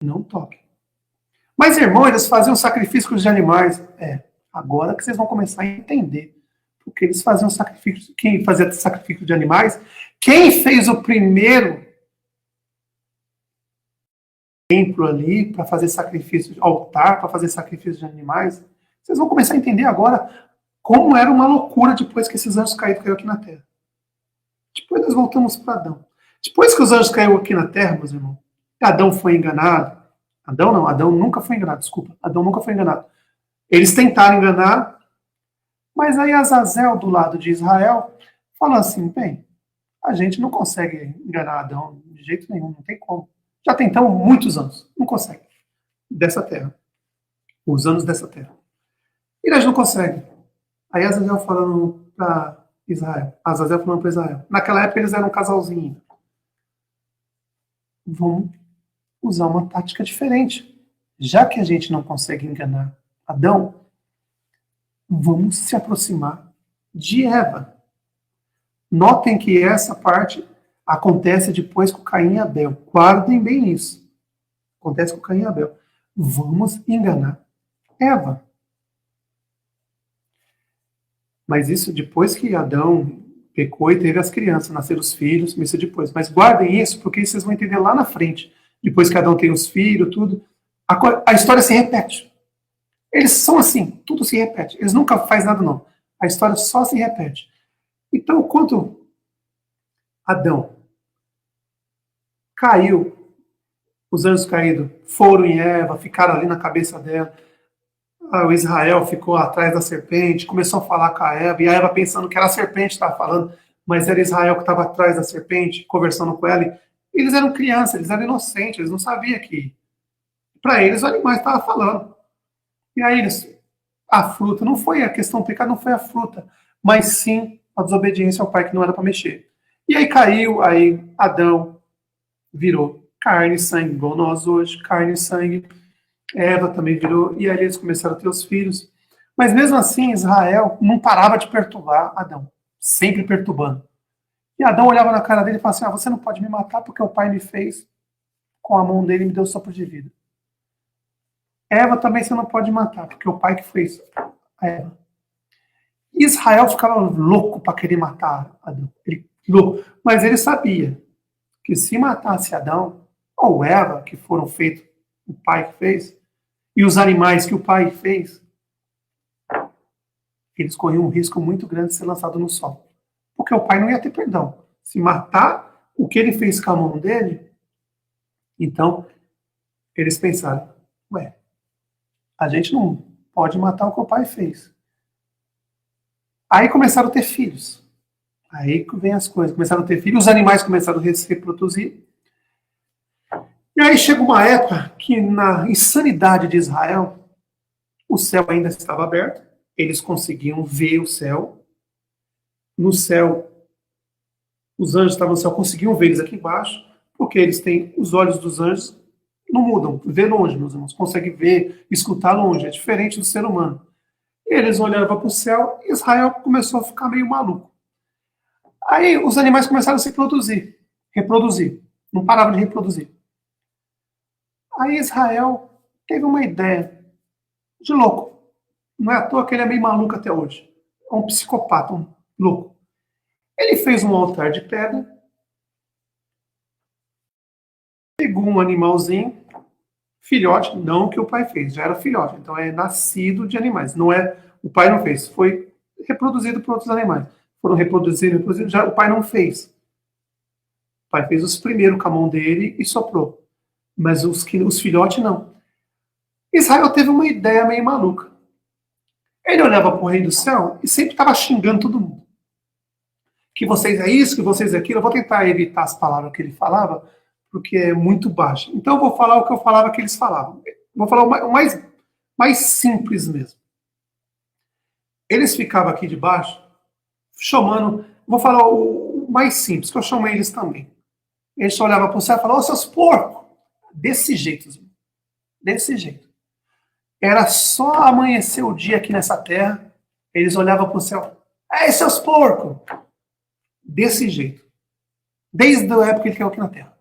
não toquem. Mas, irmão, eles faziam sacrifícios de animais. Agora que vocês vão começar a entender. Porque eles faziam sacrifício. Quem fazia sacrifício de animais? Quem fez o primeiro templo ali para fazer sacrifício, altar para fazer sacrifício de animais? Vocês vão começar a entender agora como era uma loucura depois que esses anjos caíram aqui na Terra. Depois nós voltamos para Adão. Depois que os anjos caíram aqui na Terra, meus irmãos, Adão foi enganado. Adão nunca foi enganado, desculpa. Adão nunca foi enganado. Eles tentaram enganar, mas aí Azazel, do lado de Israel, falou assim, bem, a gente não consegue enganar Adão de jeito nenhum, não tem como. Já tentamos muitos anos, não consegue. Dessa terra. Os anos dessa terra. E nós não conseguem. Aí Azazel falando para Israel. Azazel falando para Israel. Naquela época eles eram um casalzinho. Vamos usar uma tática diferente. Já que a gente não consegue enganar Adão, vamos se aproximar de Eva. Notem que essa parte acontece depois com Caim e Abel. Guardem bem isso. Acontece com Caim e Abel. Vamos enganar Eva. Mas isso depois que Adão pecou e teve as crianças, nasceram os filhos, isso depois. Mas guardem isso, porque vocês vão entender lá na frente. Depois que Adão tem os filhos, tudo, a história se repete. Eles são assim, tudo se repete. Eles nunca fazem nada, não. A história só se repete. Então, quando Adão caiu, os anjos caídos foram em Eva, ficaram ali na cabeça dela, o Israel ficou atrás da serpente, começou a falar com a Eva, e a Eva pensando que era a serpente que estava falando, mas era Israel que estava atrás da serpente, conversando com ela. E eles eram crianças, eles eram inocentes, eles não sabiam que, para eles, o animal estava falando. E aí a fruta, não foi a questão do pecado, não foi a fruta, mas sim a desobediência ao pai que não era para mexer. E aí caiu, aí Adão virou carne e sangue, igual nós hoje, carne e sangue. Eva também virou, e aí eles começaram a ter os filhos. Mas mesmo assim, Israel não parava de perturbar Adão, sempre perturbando. E Adão olhava na cara dele e falava assim, você não pode me matar porque o pai me fez com a mão dele e me deu sopro de vida. Eva também você não pode matar, porque o pai que fez a Eva. Israel ficava louco para querer matar Adão. Louco. Mas ele sabia que se matasse Adão, ou Eva, que foram feitos, o pai que fez, e os animais que o pai fez, eles corriam um risco muito grande de ser lançado no sol. Porque o pai não ia ter perdão. Se matar o que ele fez com a mão dele, então eles pensaram, a gente não pode matar o que o pai fez. Aí começaram a ter filhos. Aí que vem as coisas. Começaram a ter filhos, os animais começaram a se reproduzir. E aí chega uma época que, na insanidade de Israel, o céu ainda estava aberto, eles conseguiam ver o céu. No céu, os anjos estavam no céu, conseguiam ver eles aqui embaixo, porque eles têm os olhos dos anjos, não mudam, vê longe, meus irmãos, consegue ver, escutar longe, é diferente do ser humano. Eles olhavam para o céu e Israel começou a ficar meio maluco. Aí os animais começaram a se reproduzir, não paravam de reproduzir. Aí Israel teve uma ideia de louco. Não é à toa que ele é meio maluco até hoje. É um psicopata, um louco. Ele fez um altar de pedra, pegou um animalzinho, filhote, não o que o pai fez, já era filhote, então é nascido de animais, não é, o pai não fez, foi reproduzido por outros animais. Foram reproduzidos, já o pai não fez. O pai fez os primeiros com a mão dele e soprou. Mas os filhotes não. Israel teve uma ideia meio maluca. Ele olhava para o rei do céu e sempre estava xingando todo mundo. Que vocês é isso, que vocês é aquilo. Eu vou tentar evitar as palavras que ele falava, porque é muito baixo. Então eu vou falar o que eu falava que eles falavam. Vou falar o mais simples mesmo. Eles ficavam aqui debaixo, chamando... Vou falar o mais simples, que eu chamo eles também. Eles só olhavam para o céu e falavam, ô seus porcos! Desse jeito, desse jeito. Era só amanhecer o dia aqui nessa terra, eles olhavam para o céu, ei, seus porcos! Desse jeito. Desde a época que ele caiu aqui na terra.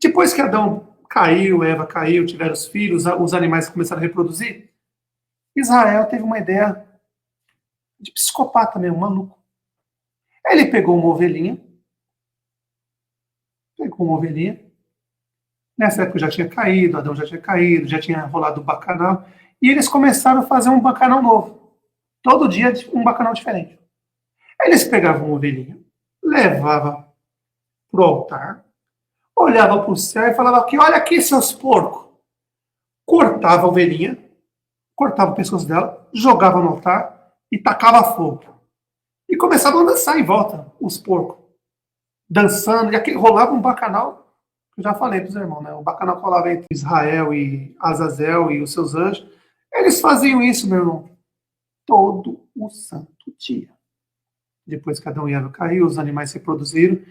Depois que Adão caiu, Eva caiu, tiveram os filhos, os animais começaram a reproduzir. Israel teve uma ideia de psicopata mesmo, maluco. Ele pegou uma ovelhinha, nessa época já tinha caído, Adão já tinha caído, já tinha rolado o bacanal, e eles começaram a fazer um bacanal novo. Todo dia um bacanal diferente. Eles pegavam uma ovelhinha, levavam pro altar, olhava para o céu e falava aqui, olha aqui, seus porcos. Cortava a ovelhinha, cortava o pescoço dela, jogava no altar e tacava fogo. E começavam a dançar em volta, os porcos. Dançando, e aqui rolava um bacanal, que eu já falei para os irmãos, né? O bacanal que rolava entre Israel e Azazel e os seus anjos. Eles faziam isso, meu irmão, todo o santo dia. Depois que Adão e Eva caiu, os animais se reproduziram.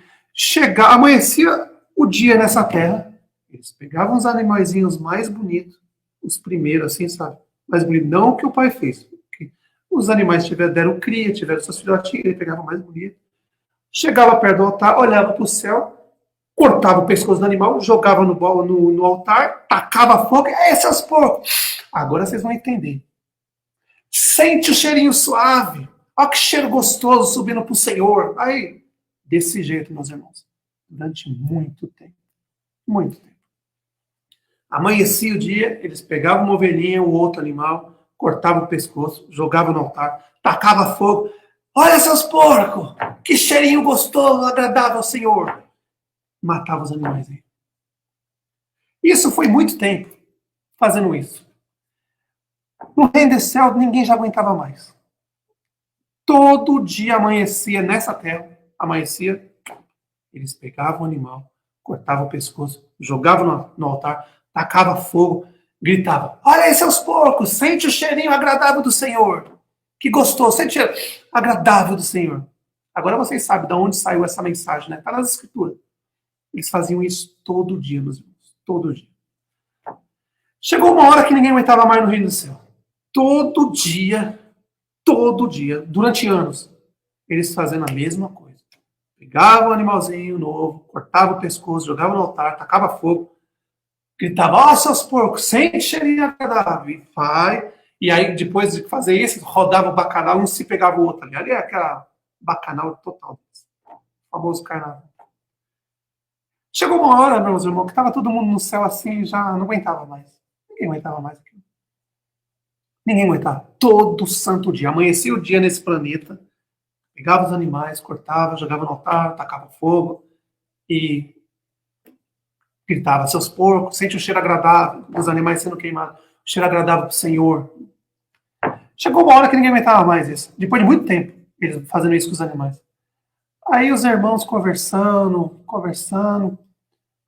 Amanhecia o dia nessa terra, eles pegavam os animaizinhos mais bonitos, os primeiros, assim, sabe? Mais bonito, não o que o pai fez. Os animais deram cria, tiveram seus filhotinhos, ele pegava o mais bonito. Chegava perto do altar, olhava para o céu, cortava o pescoço do animal, jogava no altar, tacava fogo. Seus porcos! Agora vocês vão entender. Sente o cheirinho suave. Olha que cheiro gostoso subindo para o Senhor. Aí, desse jeito, meus irmãos, durante muito tempo. Muito tempo. Amanhecia o dia, eles pegavam uma ovelhinha, o outro animal, cortavam o pescoço, jogavam no altar, tacava fogo. Olha, seus porcos! Que cheirinho gostoso, agradável ao Senhor. Matava os animais aí. Isso foi muito tempo fazendo isso. No reino do céu, ninguém já aguentava mais. Todo dia amanhecia nessa terra, eles pegavam o animal, cortavam o pescoço, jogavam no altar, tacava fogo, gritava, olha aí, seus porcos, sente o cheirinho agradável do Senhor. Que gostoso, sente o cheiro agradável do Senhor. Agora vocês sabem de onde saiu essa mensagem, né? Está nas escrituras. Eles faziam isso todo dia, meus irmãos, todo dia. Chegou uma hora que ninguém aguentava mais no reino do céu. Todo dia, durante anos, eles fazendo a mesma coisa. Pegavam um animalzinho novo, cortava o pescoço, jogava no altar, tacava fogo, gritava, ó, seus porcos, sente cheirinho agradável. E vai. E aí, depois de fazer isso, rodava o bacanal, um se pegava o outro ali. Ali é aquela bacanal total. O famoso carnaval. Chegou uma hora, meus irmãos, que estava todo mundo no céu assim, já não aguentava mais. Ninguém aguentava mais aquilo. Ninguém aguentava. Todo santo dia. Amanhecia o dia nesse planeta, pegava os animais, cortava, jogava no altar, tacava fogo e gritava, seus porcos, sente o cheiro agradável dos animais sendo queimados, o cheiro agradável do Senhor. Chegou uma hora que ninguém aguentava mais isso. Depois de muito tempo, eles fazendo isso com os animais. Aí os irmãos conversando.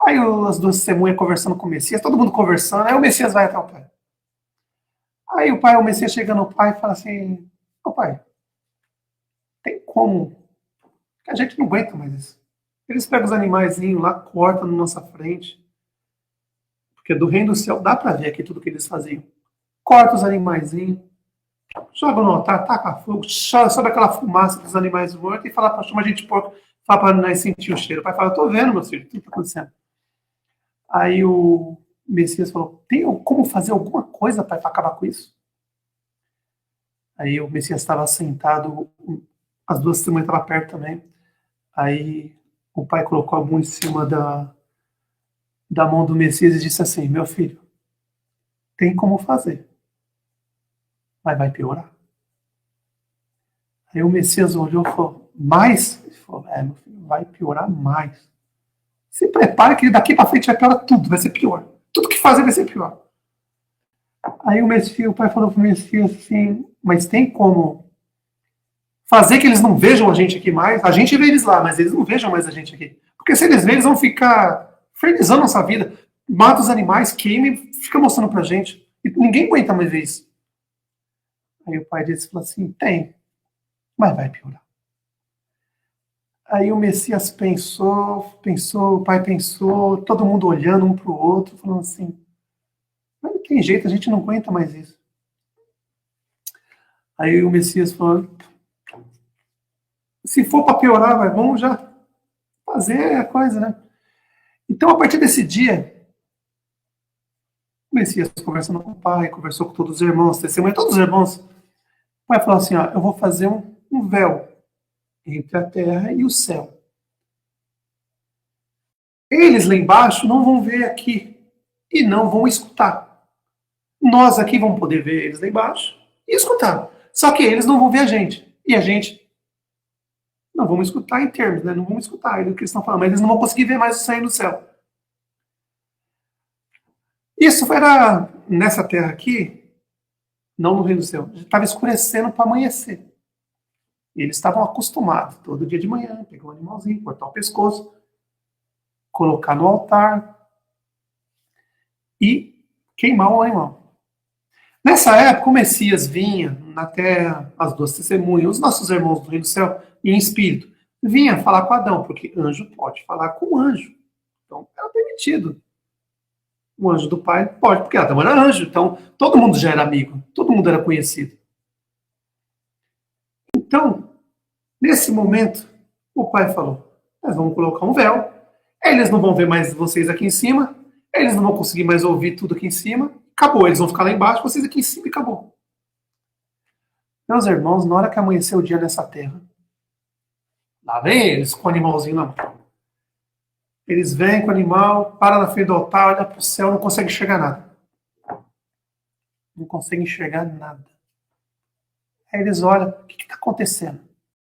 Aí as duas testemunhas conversando com o Messias, todo mundo conversando. Aí o Messias vai até o pai. Aí o Messias chega no pai e fala assim, ô pai, tem como? A gente não aguenta mais isso. Eles pegam os animaizinhos lá, cortam na nossa frente. Porque do reino do céu dá pra ver aqui tudo que eles faziam. Corta os animaizinhos, joga no altar, taca fogo, sobe aquela fumaça dos animais mortos e fala, chama a gente de porco, fala para nós sentir o cheiro. O pai fala, eu tô vendo, meu filho, o que está acontecendo? Aí o Messias falou, tem como fazer alguma coisa, pai, para acabar com isso? Aí o Messias estava sentado, as duas testemunhas estavam perto também. Aí o pai colocou a mão em cima da mão do Messias e disse assim, meu filho, tem como fazer, mas vai piorar. Aí o Messias olhou e falou, mais? Ele falou, meu filho, vai piorar mais. Se prepare que daqui para frente vai piorar tudo, vai ser pior. Tudo que fazer vai ser pior. Aí o pai falou para o Messias assim, mas tem como fazer que eles não vejam a gente aqui mais? A gente vê eles lá, mas eles não vejam mais a gente aqui. Porque se eles verem, eles vão ficar infernizando nossa vida. Mata os animais, queima e fica mostrando pra gente. E ninguém aguenta mais ver isso. Aí o pai disse assim, tem, mas vai piorar. Aí o Messias pensou, o pai pensou, todo mundo olhando um para o outro, falando assim, mas não tem jeito, a gente não aguenta mais isso. Aí o Messias falou, se for para piorar, vamos já fazer a coisa, né? Então, a partir desse dia, O Messias conversando com o pai, conversou com todos os irmãos, testemunha todos os irmãos. O pai falou assim, ó, eu vou fazer um véu entre a terra e o céu. Eles lá embaixo não vão ver aqui e não vão escutar. Nós aqui vamos poder ver eles lá embaixo e escutar. Só que eles não vão ver a gente. E a gente não vamos escutar em termos, né? Não vamos escutar o que eles estão falando, mas eles não vão conseguir ver mais o sangue no céu. Isso era nessa terra aqui, não no reino do céu. Estava escurecendo para amanhecer. E eles estavam acostumados, todo dia de manhã, pegar um animalzinho, cortar o pescoço, colocar no altar e queimar o animal. Nessa época, o Messias vinha na terra, as duas testemunhas, os nossos irmãos do reino do céu, em espírito, vinha falar com Adão, porque anjo pode falar com anjo. Então, era permitido. O anjo do pai pode, porque Adão era anjo, então todo mundo já era amigo, todo mundo era conhecido. Então, nesse momento, o pai falou: nós vamos colocar um véu, eles não vão ver mais vocês aqui em cima, eles não vão conseguir mais ouvir tudo aqui em cima, acabou, eles vão ficar lá embaixo, vocês aqui em cima e acabou. Meus irmãos, na hora que amanheceu o dia nessa terra, lá vem eles com o animalzinho na mão. Eles vêm com o animal, param na frente do altar, olham para o céu, não conseguem enxergar nada. Não conseguem enxergar nada. Aí eles olham, o que está acontecendo?